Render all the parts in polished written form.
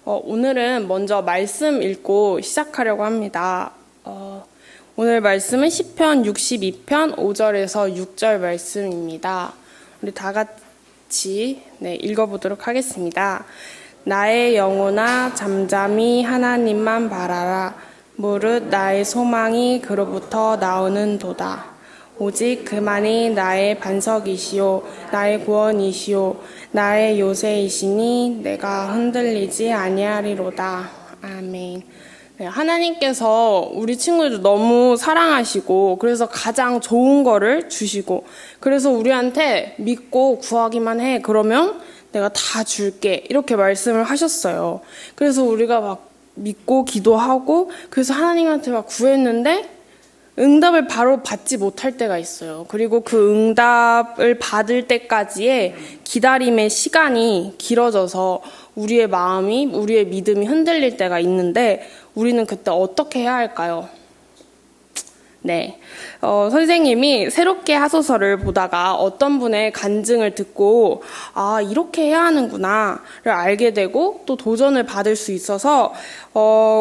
오늘은 먼저 말씀 읽고 시작하려고 합니다. 오늘 말씀은 시편 62편 5절에서 6절 말씀입니다. 우리 다 같이 읽어보도록 하겠습니다. 나의 영혼아 잠잠히 하나님만 바라라. 무릇 나의 소망이 그로부터 나오는 도다. 오직 그만이 나의 반석이시오 나의 구원이시오 나의 요새이시니 내가 흔들리지 아니하리로다. 아멘. 하나님께서 우리 친구들 너무 사랑하시고 그래서 가장 좋은 거를 주시고 그래서 우리한테 믿고 구하기만 해. 그러면 내가 다 줄게. 이렇게 말씀을 하셨어요. 그래서 우리가 막 믿고 기도하고 그래서 하나님한테 막 구했는데 응답을 바로 받지 못할 때가 있어요. 그리고 그 응답을 받을 때까지의 기다림의 시간이 길어져서 우리의 마음이, 우리의 믿음이 흔들릴 때가 있는데 우리는 그때 어떻게 해야 할까요? 선생님이 새롭게 하소서를 보다가 어떤 분의 간증을 듣고 이렇게 해야 하는구나를 알게 되고 또 도전을 받을 수 있어서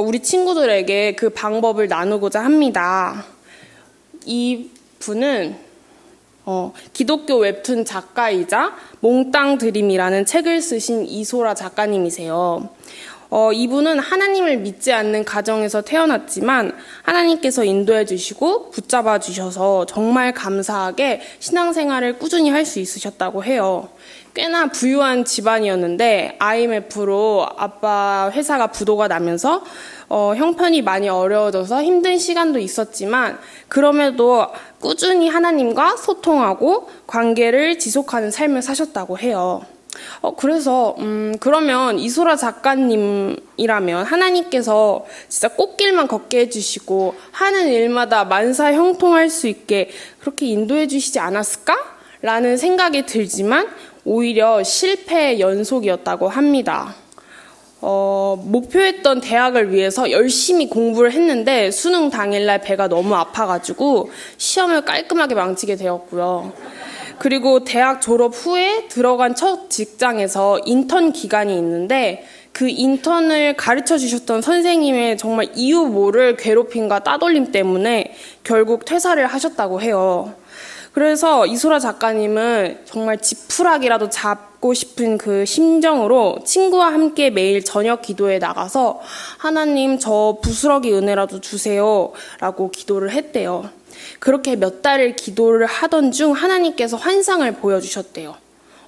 우리 친구들에게 그 방법을 나누고자 합니다. 이 분은 기독교 웹툰 작가이자 몽땅 드림이라는 책을 쓰신 이소라 작가님이세요. 이분은 하나님을 믿지 않는 가정에서 태어났지만 하나님께서 인도해 주시고 붙잡아 주셔서 정말 감사하게 신앙생활을 꾸준히 할 수 있으셨다고 해요. 꽤나 부유한 집안이었는데 IMF로 아빠 회사가 부도가 나면서 형편이 많이 어려워져서 힘든 시간도 있었지만 그럼에도 꾸준히 하나님과 소통하고 관계를 지속하는 삶을 사셨다고 해요. 그래서 그러면 이소라 작가님이라면 하나님께서 진짜 꽃길만 걷게 해주시고 하는 일마다 만사 형통할 수 있게 그렇게 인도해 주시지 않았을까? 라는 생각이 들지만 오히려 실패의 연속이었다고 합니다. 목표했던 대학을 위해서 열심히 공부를 했는데 수능 당일날 배가 너무 아파가지고 시험을 깔끔하게 망치게 되었고요. 그리고 대학 졸업 후에 들어간 첫 직장에서 인턴 기간이 있는데 그 인턴을 가르쳐 주셨던 선생님의 정말 이유 모를 괴롭힘과 따돌림 때문에 결국 퇴사를 하셨다고 해요. 그래서 이소라 작가님은 정말 지푸라기라도 잡고 싶은 그 심정으로 친구와 함께 매일 저녁 기도에 나가서 하나님 저 부스러기 은혜라도 주세요 라고 기도를 했대요. 그렇게 몇 달을 기도를 하던 중 하나님께서 환상을 보여주셨대요.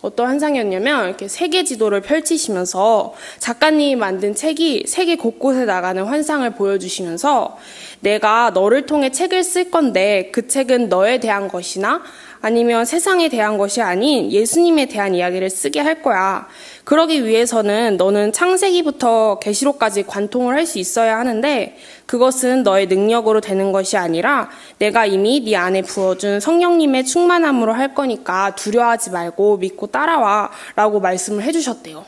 어떤 환상이었냐면 이렇게 세계 지도를 펼치시면서 작가님이 만든 책이 세계 곳곳에 나가는 환상을 보여주시면서 내가 너를 통해 책을 쓸 건데 그 책은 너에 대한 것이나 아니면 세상에 대한 것이 아닌 예수님에 대한 이야기를 쓰게 할 거야. 그러기 위해서는 너는 창세기부터 계시록까지 관통을 할 수 있어야 하는데 그것은 너의 능력으로 되는 것이 아니라 내가 이미 네 안에 부어준 성령님의 충만함으로 할 거니까 두려워하지 말고 믿고 따라와 라고 말씀을 해주셨대요.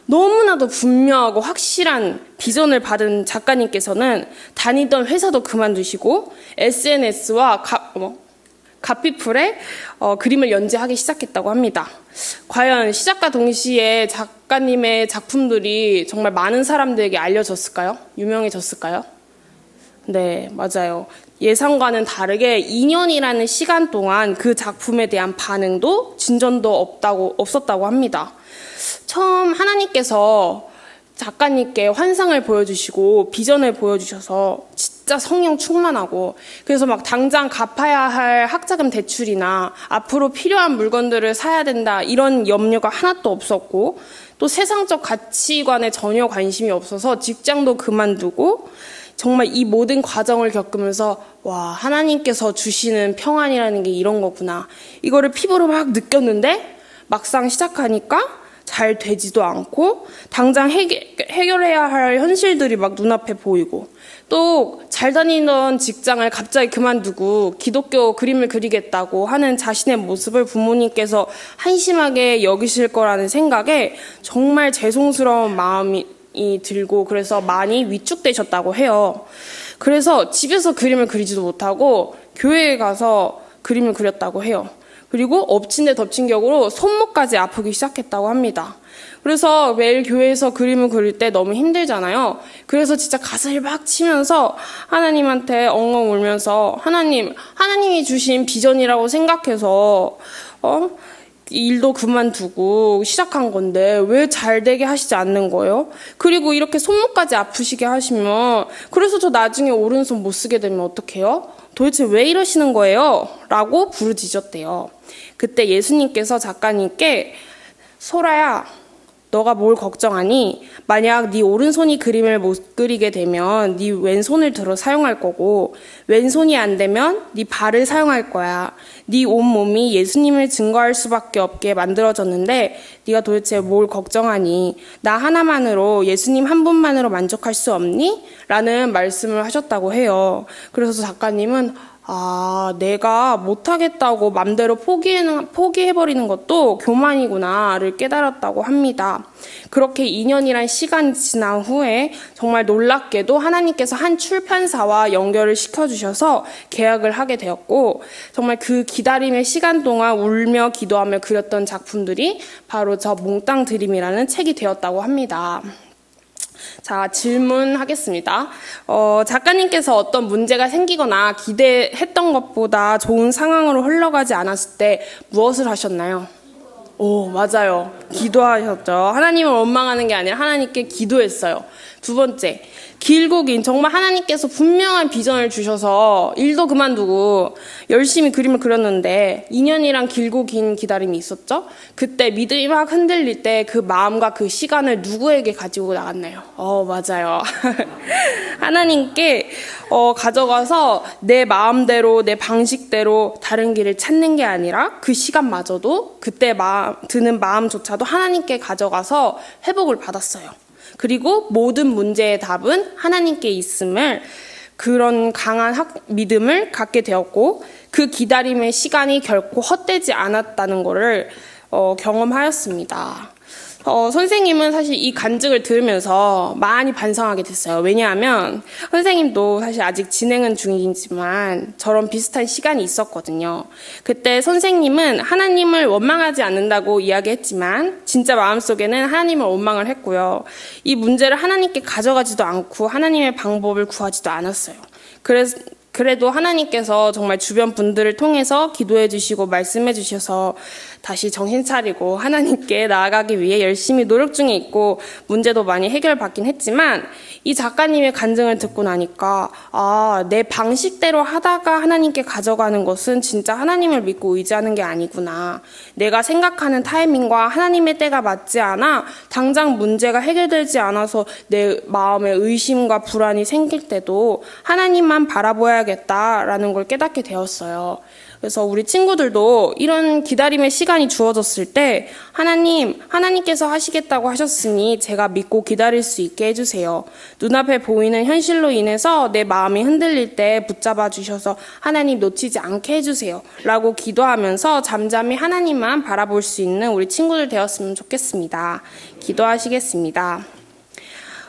너무나도 분명하고 확실한 비전을 받은 작가님께서는 다니던 회사도 그만두시고 SNS와 가피풀에 그림을 연재하기 시작했다고 합니다. 과연 시작과 동시에 작가님의 작품들이 정말 많은 사람들에게 알려졌을까요? 유명해졌을까요? 네, 맞아요. 예상과는 다르게 2년이라는 시간 동안 그 작품에 대한 반응도 진전도 없었다고 합니다. 처음 하나님께서 작가님께 환상을 보여주시고 비전을 보여주셔서 진짜 성령 충만하고 그래서 막 당장 갚아야 할 학자금 대출이나 앞으로 필요한 물건들을 사야 된다 이런 염려가 하나도 없었고 또 세상적 가치관에 전혀 관심이 없어서 직장도 그만두고 정말 이 모든 과정을 겪으면서 와 하나님께서 주시는 평안이라는 게 이런 거구나 이거를 피부로 막 느꼈는데 막상 시작하니까 잘 되지도 않고 당장 해결해야 할 현실들이 막 눈앞에 보이고 또 잘 다니던 직장을 갑자기 그만두고 기독교 그림을 그리겠다고 하는 자신의 모습을 부모님께서 한심하게 여기실 거라는 생각에 정말 죄송스러운 마음이 들고 그래서 많이 위축되셨다고 해요. 그래서 집에서 그림을 그리지도 못하고 교회에 가서 그림을 그렸다고 해요. 그리고 엎친 데 덮친 격으로 손목까지 아프기 시작했다고 합니다. 그래서 매일 교회에서 그림을 그릴 때 너무 힘들잖아요. 그래서 진짜 가슴을 막 치면서 하나님한테 엉엉 울면서 하나님이 주신 비전이라고 생각해서 일도 그만두고 시작한 건데 왜 잘 되게 하시지 않는 거예요? 그리고 이렇게 손목까지 아프시게 하시면 그래서 저 나중에 오른손 못 쓰게 되면 어떡해요? 도대체 왜 이러시는 거예요? 라고 부르짖었대요. 그때 예수님께서 작가님께 소라야, 너가 뭘 걱정하니? 만약 네 오른손이 그림을 못 그리게 되면 네 왼손을 들어 사용할 거고, 왼손이 안 되면 네 발을 사용할 거야. 네 온몸이 예수님을 증거할 수밖에 없게 만들어졌는데 네가 도대체 뭘 걱정하니? 나 하나만으로, 예수님 한 분만으로 만족할 수 없니? 라는 말씀을 하셨다고 해요. 그래서 작가님은 내가 못하겠다고 맘대로 포기해버리는 것도 교만이구나를 깨달았다고 합니다. 그렇게 2년이란 시간이 지난 후에 정말 놀랍게도 하나님께서 한 출판사와 연결을 시켜주셔서 계약을 하게 되었고, 정말 그 기다림의 시간 동안 울며 기도하며 그렸던 작품들이 바로 저 몽땅 드림이라는 책이 되었다고 합니다. 자, 질문하겠습니다. 작가님께서 어떤 문제가 생기거나 기대했던 것보다 좋은 상황으로 흘러가지 않았을 때 무엇을 하셨나요? 맞아요. 기도하셨죠. 하나님을 원망하는 게 아니라 하나님께 기도했어요. 두 번째, 길고 긴 정말 하나님께서 분명한 비전을 주셔서 일도 그만두고 열심히 그림을 그렸는데 2년이란 길고 긴 기다림이 있었죠. 그때 믿음이 막 흔들릴 때 그 마음과 그 시간을 누구에게 가지고 나갔나요? 맞아요. 하나님께 가져가서 내 마음대로 내 방식대로 다른 길을 찾는 게 아니라 그 시간마저도 그때 드는 마음조차도 하나님께 가져가서 회복을 받았어요. 그리고 모든 문제의 답은 하나님께 있음을, 그런 강한 믿음을 갖게 되었고, 그 기다림의 시간이 결코 헛되지 않았다는 것을 경험하였습니다. 선생님은 사실 이 간증을 들으면서 많이 반성하게 됐어요. 왜냐하면 선생님도 사실 아직 진행은 중이지만 저런 비슷한 시간이 있었거든요. 그때 선생님은 하나님을 원망하지 않는다고 이야기했지만 진짜 마음속에는 하나님을 원망을 했고요. 이 문제를 하나님께 가져가지도 않고 하나님의 방법을 구하지도 않았어요. 그래도 하나님께서 정말 주변 분들을 통해서 기도해 주시고 말씀해 주셔서 다시 정신 차리고 하나님께 나아가기 위해 열심히 노력 중에 있고 문제도 많이 해결받긴 했지만, 이 작가님의 간증을 듣고 나니까 내 방식대로 하다가 하나님께 가져가는 것은 진짜 하나님을 믿고 의지하는 게 아니구나. 내가 생각하는 타이밍과 하나님의 때가 맞지 않아 당장 문제가 해결되지 않아서 내 마음에 의심과 불안이 생길 때도 하나님만 바라보아야겠다라는 걸 깨닫게 되었어요. 그래서 우리 친구들도 이런 기다림의 시간이 주어졌을 때 하나님께서 하시겠다고 하셨으니 제가 믿고 기다릴 수 있게 해주세요. 눈앞에 보이는 현실로 인해서 내 마음이 흔들릴 때 붙잡아 주셔서 하나님 놓치지 않게 해주세요 라고 기도하면서 잠잠히 하나님만 바라볼 수 있는 우리 친구들 되었으면 좋겠습니다. 기도하시겠습니다.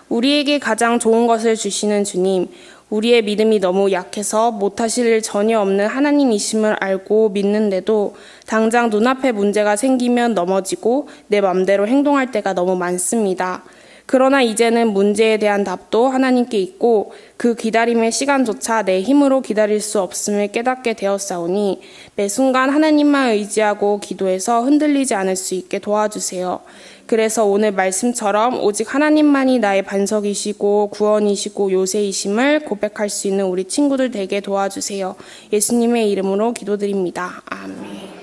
우리에게 가장 좋은 것을 주시는 주님, 우리의 믿음이 너무 약해서 못하실 일 전혀 없는 하나님이심을 알고 믿는데도 당장 눈앞에 문제가 생기면 넘어지고 내 맘대로 행동할 때가 너무 많습니다. 그러나 이제는 문제에 대한 답도 하나님께 있고 그 기다림의 시간조차 내 힘으로 기다릴 수 없음을 깨닫게 되었사오니 매 순간 하나님만 의지하고 기도해서 흔들리지 않을 수 있게 도와주세요. 그래서 오늘 말씀처럼 오직 하나님만이 나의 반석이시고 구원이시고 요새이심을 고백할 수 있는 우리 친구들 되게 도와주세요. 예수님의 이름으로 기도드립니다. 아멘.